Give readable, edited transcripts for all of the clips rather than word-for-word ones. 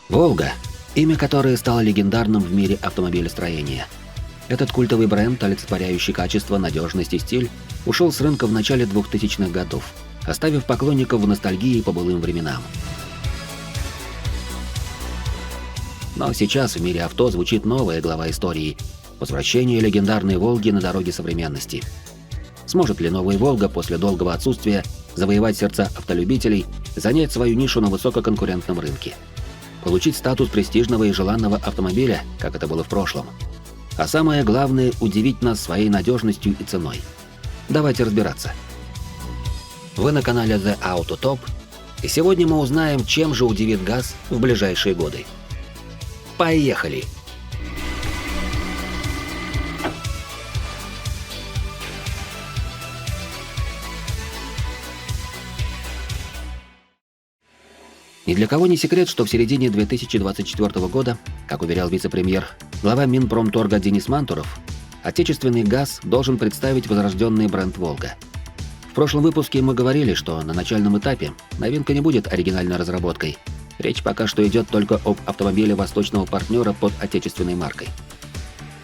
Волга – имя которое стало легендарным в мире автомобилестроения. Этот культовый бренд, олицетворяющий качество, надежность и стиль, ушел с рынка в начале 2000-х годов, оставив поклонников в ностальгии по былым временам. Но сейчас в мире авто звучит новая глава истории – возвращение легендарной «Волги» на дороге современности. Сможет ли новая «Волга» после долгого отсутствия завоевать сердца автолюбителей, занять свою нишу на высококонкурентном рынке? Получить статус престижного и желанного автомобиля, как это было в прошлом? А самое главное – удивить нас своей надежностью и ценой. Давайте разбираться. Вы на канале The Auto Top, и сегодня мы узнаем, чем же удивит ГАЗ в ближайшие годы. Поехали! Ни для кого не секрет, что в середине 2024 года, как уверял вице-премьер, глава Минпромторга Денис Мантуров, отечественный ГАЗ должен представить возрожденный бренд «Волга». В прошлом выпуске мы говорили, что на начальном этапе новинка не будет оригинальной разработкой. Речь пока что идет только об автомобиле восточного партнера под отечественной маркой.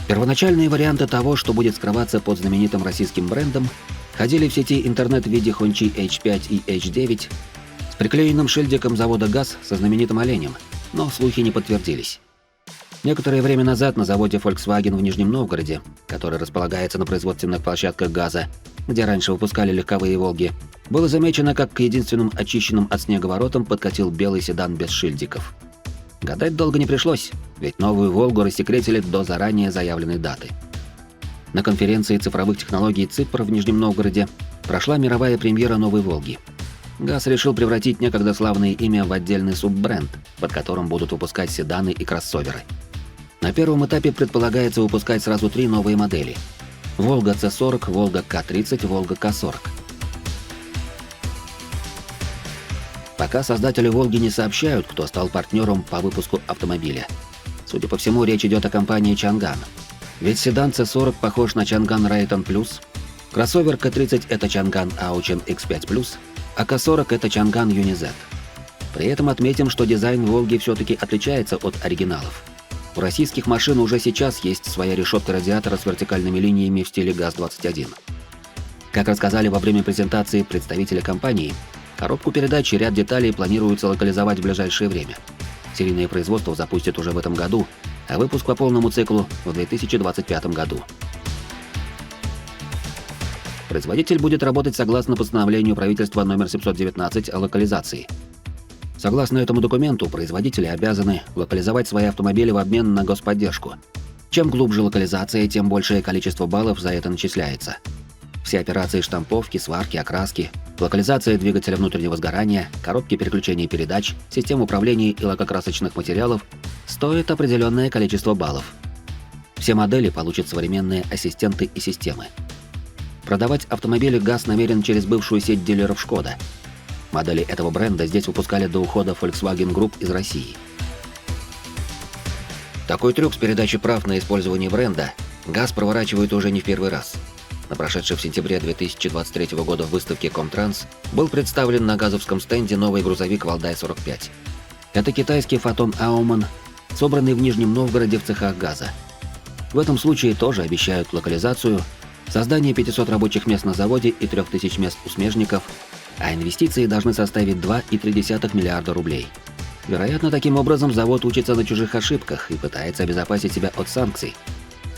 Первоначальные варианты того, что будет скрываться под знаменитым российским брендом, ходили в сети интернет в виде Hongqi H5 и H9 с приклеенным шильдиком завода ГАЗ со знаменитым оленем, но слухи не подтвердились. Некоторое время назад на заводе Volkswagen в Нижнем Новгороде, который располагается на производственных площадках ГАЗа, где раньше выпускали легковые «Волги», было замечено, как к единственным очищенным от снега воротам подкатил белый седан без шильдиков. Гадать долго не пришлось, ведь новую «Волгу» рассекретили до заранее заявленной даты. На конференции цифровых технологий ЦИПР в Нижнем Новгороде прошла мировая премьера новой «Волги». ГАЗ решил превратить некогда славное имя в отдельный суббренд, под которым будут выпускать седаны и кроссоверы. На первом этапе предполагается выпускать сразу 3 новые модели: Волга C40, Волга К30, Волга К40. Пока создатели «Волги» не сообщают, кто стал партнером по выпуску автомобиля. Судя по всему, речь идет о компании Чанган. Ведь седан C40 похож на Чанган Rayton Plus, кроссовер К30 это Чанган Auchen X5 Plus, а К40 это Чанган Юни-Z. При этом отметим, что дизайн «Волги» все-таки отличается от оригиналов. У российских машин уже сейчас есть своя решетка радиатора с вертикальными линиями в стиле ГАЗ-21. Как рассказали во время презентации представители компании, коробку передач и ряд деталей планируется локализовать в ближайшее время. Серийное производство запустят уже в этом году, а выпуск по полному циклу в 2025 году. Производитель будет работать согласно постановлению правительства номер 719 о локализации. Согласно этому документу, производители обязаны локализовать свои автомобили в обмен на господдержку. Чем глубже локализация, тем большее количество баллов за это начисляется. Все операции штамповки, сварки, окраски, локализация двигателя внутреннего сгорания, коробки переключения передач, систем управления и лакокрасочных материалов стоят определенное количество баллов. Все модели получат современные ассистенты и системы. Продавать автомобили ГАЗ намерен через бывшую сеть дилеров «Шкода». Модели этого бренда здесь выпускали до ухода Volkswagen Group из России. Такой трюк с передачей прав на использование бренда ГАЗ проворачивает уже не в первый раз. На прошедшей в сентябре 2023 года выставке Комтранс был представлен на газовском стенде новый грузовик Валдай 45. Это китайский Фотон Ауман, собранный в Нижнем Новгороде в цехах ГАЗа. В этом случае тоже обещают локализацию, создание 500 рабочих мест на заводе и 3000 мест у смежников, а инвестиции должны составить 2,3 миллиарда рублей. Вероятно, таким образом завод учится на чужих ошибках и пытается обезопасить себя от санкций.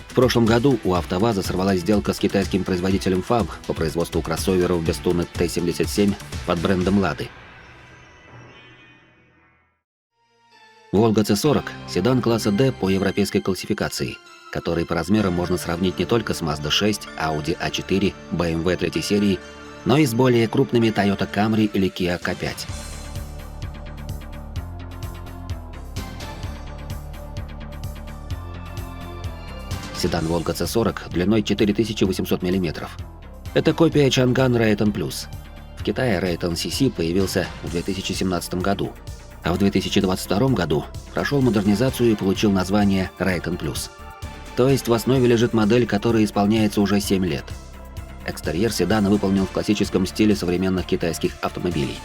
В прошлом году у АвтоВАЗа сорвалась сделка с китайским производителем ФАБ по производству кроссоверов без туны Т-77 под брендом «Лады». Волга C40 – седан класса D по европейской классификации, который по размерам можно сравнить не только с Mazda 6, Audi A4, BMW 3 серии, но и с более крупными Toyota Camry или Kia K5. Седан Волга C40 длиной 4800 мм. Это копия Чанган Rayton Plus. В Китае Rayton CC появился в 2017 году, а в 2022 году прошел модернизацию и получил название Rayton Plus. То есть в основе лежит модель, которая исполняется уже 7 лет. Экстерьер седана выполнен в классическом стиле современных китайских автомобилей.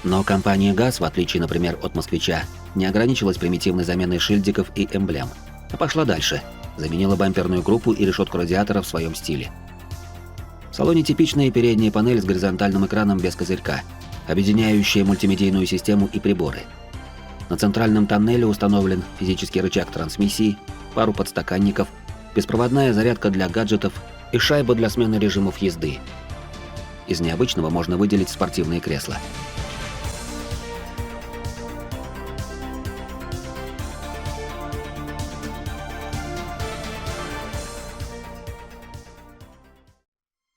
Но компания ГАЗ, в отличие, например, от «Москвича», не ограничилась примитивной заменой шильдиков и эмблем, а пошла дальше, заменила бамперную группу и решетку радиатора в своем стиле. В салоне типичная передняя панель с горизонтальным экраном без козырька, объединяющая мультимедийную систему и приборы. На центральном тоннеле установлен физический рычаг трансмиссии, пару подстаканников, беспроводная зарядка для гаджетов и шайба для смены режимов езды. Из необычного можно выделить спортивные кресла.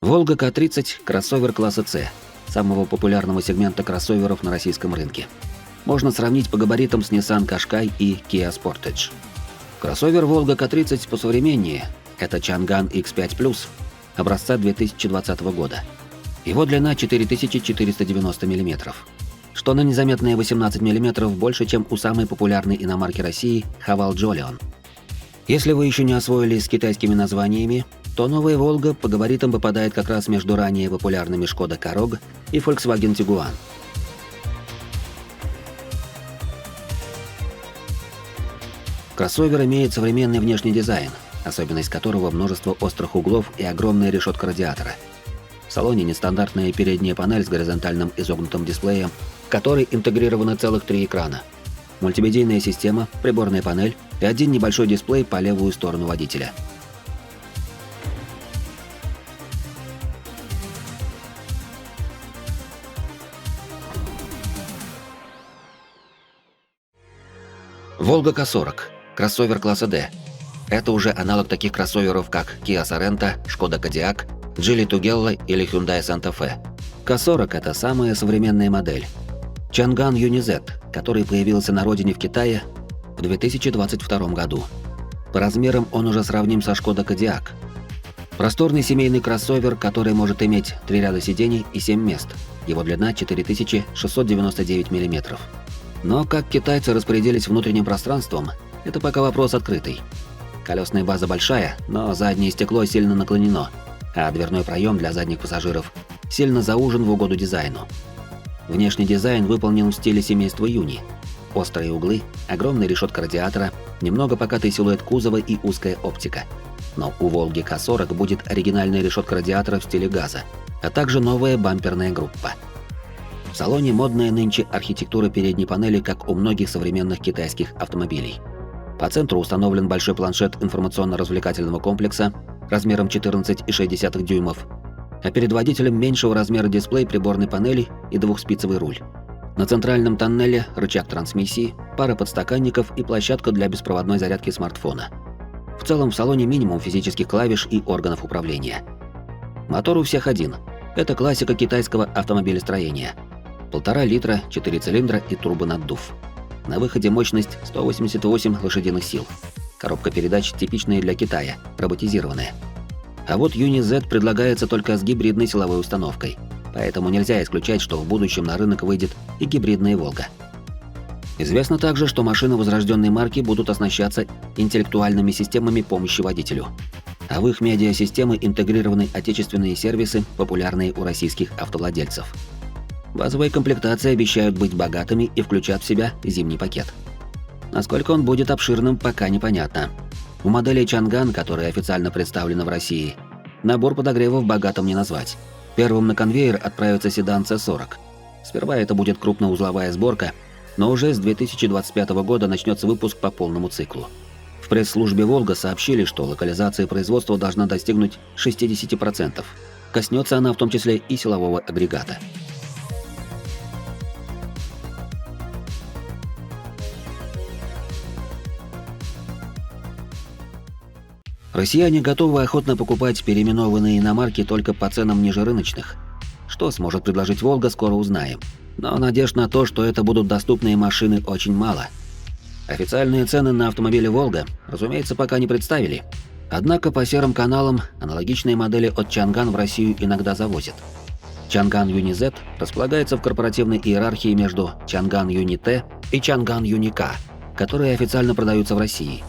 Волга К-30 – кроссовер класса С, самого популярного сегмента кроссоверов на российском рынке. Можно сравнить по габаритам с Nissan Qashqai и Kia Sportage. Кроссовер Волга К-30 посовременнее – это Chang'an X5 образца 2020 года. Его длина 4490 мм, что на незаметные 18 мм больше, чем у самой популярной иномарки России Haval Jolion. Если вы еще не освоились с китайскими названиями, то новая Волга по габаритам попадает как раз между ранее популярными Шкода Karoq и Volkswagen Tiguan. Кроссовер имеет современный внешний дизайн, особенность которого множество острых углов и огромная решетка радиатора. В салоне нестандартная передняя панель с горизонтальным изогнутым дисплеем, в которой интегрированы целых 3 экрана. Мультимедийная система, приборная панель и один небольшой дисплей по левую сторону водителя. Волга К-40 – кроссовер класса D. Это уже аналог таких кроссоверов, как Kia Sorento, Шкода Кодиак, Geely Tugela или Hyundai Santa Fe. К-40 – это самая современная модель. Chang'an UNI-Z, который появился на родине в Китае в 2022 году. По размерам он уже сравним со Шкода Кодиак. Просторный семейный кроссовер, который может иметь 3 ряда сидений и 7 мест. Его длина 4699 мм. Но как китайцы распорядились внутренним пространством, это пока вопрос открытый. Колесная база большая, но заднее стекло сильно наклонено, а дверной проем для задних пассажиров сильно заужен в угоду дизайну. Внешний дизайн выполнен в стиле семейства Юни. Острые углы, огромная решетка радиатора, немного покатый силуэт кузова и узкая оптика. Но у Волги К-40 будет оригинальная решетка радиатора в стиле газа, а также новая бамперная группа. В салоне модная нынче архитектура передней панели, как у многих современных китайских автомобилей. По центру установлен большой планшет информационно-развлекательного комплекса размером 14,6 дюймов, а перед водителем меньшего размера дисплей приборной панели и двухспицевый руль. На центральном тоннеле рычаг трансмиссии, пара подстаканников и площадка для беспроводной зарядки смартфона. В целом в салоне минимум физических клавиш и органов управления. Мотор у всех один. Это классика китайского автомобилестроения. 1,5 литра, 4 цилиндра и турбонаддув. На выходе мощность 188 лошадиных сил. Коробка передач типичная для Китая, роботизированная. А вот UNI-Z предлагается только с гибридной силовой установкой, поэтому нельзя исключать, что в будущем на рынок выйдет и гибридная Волга. Известно также, что машины возрожденной марки будут оснащаться интеллектуальными системами помощи водителю. А в их медиасистемы интегрированы отечественные сервисы, популярные у российских автовладельцев. Базовые комплектации обещают быть богатыми и включат в себя зимний пакет. Насколько он будет обширным, пока непонятно. У модели Chang'an, которая официально представлена в России, набор подогревов богатым не назвать. Первым на конвейер отправится седан C40. Сперва это будет крупноузловая сборка, но уже с 2025 года начнется выпуск по полному циклу. В пресс-службе «Волга» сообщили, что локализация производства должна достигнуть 60%. Коснется она в том числе и силового агрегата. Россияне готовы охотно покупать переименованные иномарки только по ценам ниже рыночных. Что сможет предложить «Волга», скоро узнаем. Но надежд на то, что это будут доступные машины, очень мало. Официальные цены на автомобили «Волга», разумеется, пока не представили. Однако по серым каналам аналогичные модели от Chang'an в Россию иногда завозят. Chang'an UNI-Z располагается в корпоративной иерархии между Chang'an UNI-T и Chang'an UNI-K, которые официально продаются в России.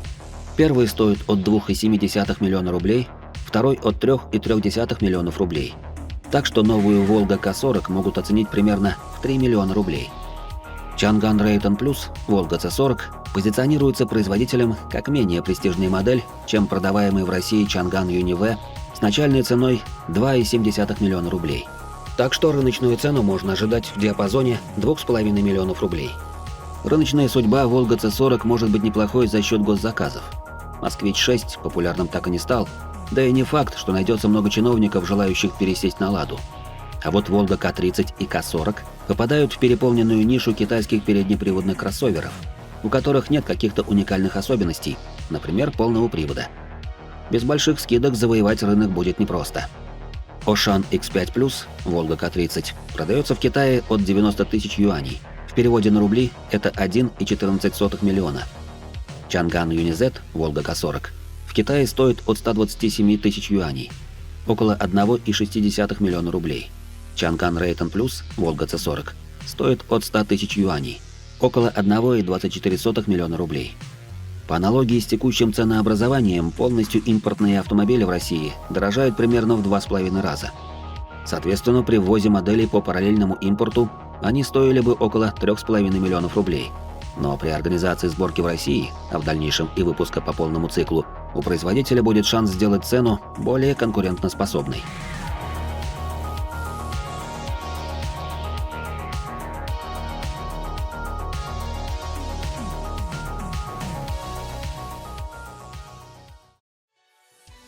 Первый стоит от 2,7 миллиона рублей, второй от 3,3 миллионов рублей. Так что новую Волга К-40 могут оценить примерно в 3 миллиона рублей. Чанган Рейтон Плюс, Волга Ц-40, позиционируется производителем как менее престижная модель, чем продаваемый в России Чанган Юни-В с начальной ценой 2,7 миллиона рублей. Так что рыночную цену можно ожидать в диапазоне 2,5 миллионов рублей. Рыночная судьба Волга Ц-40 может быть неплохой за счет госзаказов. Москвич-6 популярным так и не стал, да и не факт, что найдется много чиновников, желающих пересесть на «Ладу». А вот Волга К-30 и К-40 попадают в переполненную нишу китайских переднеприводных кроссоверов, у которых нет каких-то уникальных особенностей, например, полного привода. Без больших скидок завоевать рынок будет непросто. Ошан X5 Plus, Волга К-30, продается в Китае от 90 тысяч юаней. В переводе на рубли это 1,14 миллиона. Чанган Юни-Z, Волга К-40, в Китае стоит от 127 тысяч юаней, около 1,6 миллиона рублей. Чанган Рейтон Плюс, Волга Ц-40, стоит от 100 тысяч юаней, около 1,24 миллиона рублей. По аналогии с текущим ценообразованием, полностью импортные автомобили в России дорожают примерно в 2,5 раза. Соответственно, при ввозе моделей по параллельному импорту они стоили бы около 3,5 миллионов рублей. Но при организации сборки в России, а в дальнейшем и выпуска по полному циклу, у производителя будет шанс сделать цену более конкурентоспособной.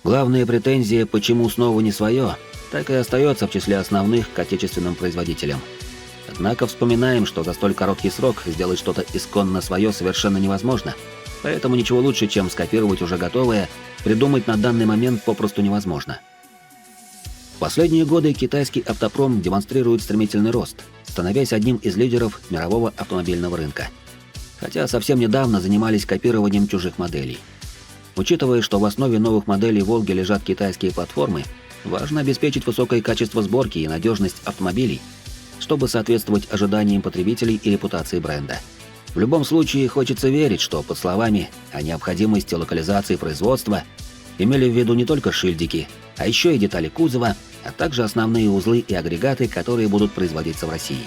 Главная претензия, почему снова не свое, так и остается в числе основных к отечественным производителям. Однако вспоминаем, что за столь короткий срок сделать что-то исконно свое совершенно невозможно, поэтому ничего лучше, чем скопировать уже готовое, придумать на данный момент попросту невозможно. В последние годы китайский автопром демонстрирует стремительный рост, становясь одним из лидеров мирового автомобильного рынка. Хотя совсем недавно занимались копированием чужих моделей. Учитывая, что в основе новых моделей «Волги» лежат китайские платформы, важно обеспечить высокое качество сборки и надежность автомобилей, чтобы соответствовать ожиданиям потребителей и репутации бренда. В любом случае, хочется верить, что под словами о необходимости локализации производства имели в виду не только шильдики, а еще и детали кузова, а также основные узлы и агрегаты, которые будут производиться в России.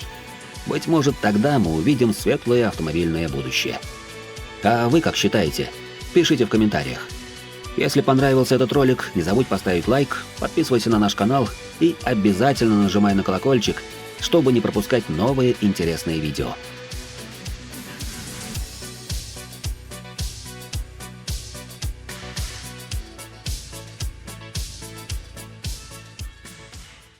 Быть может, тогда мы увидим светлое автомобильное будущее. А вы как считаете? Пишите в комментариях. Если понравился этот ролик, не забудь поставить лайк, подписывайся на наш канал и обязательно нажимай на колокольчик, чтобы не пропускать новые интересные видео.